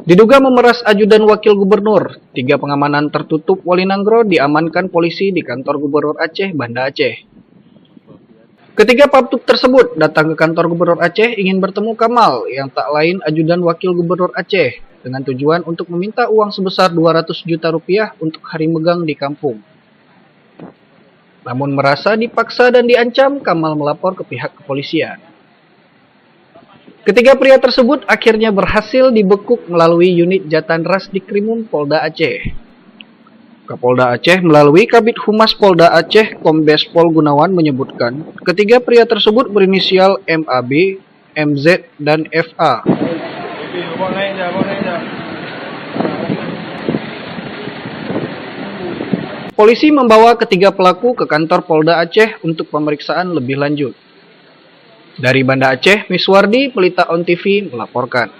Diduga memeras ajudan wakil gubernur, 3 pengamanan tertutup Walinangro diamankan polisi di kantor Gubernur Aceh, Banda Aceh. Ketiga pabtuk tersebut datang ke kantor Gubernur Aceh ingin bertemu Kamal yang tak lain ajudan wakil gubernur Aceh dengan tujuan untuk meminta uang sebesar 200 juta rupiah untuk hari megang di kampung. Namun merasa dipaksa dan diancam, Kamal melapor ke pihak kepolisian. Ketiga pria tersebut akhirnya berhasil dibekuk melalui unit Jatanras Dikrimum Polda Aceh. Kapolda Aceh melalui Kabid Humas Polda Aceh Kombes Pol Gunawan menyebutkan, ketiga pria tersebut berinisial MAB, MZ, dan FA. Polisi membawa ketiga pelaku ke kantor Polda Aceh untuk pemeriksaan lebih lanjut. Dari Banda Aceh, Miswardi, Pelita On TV melaporkan.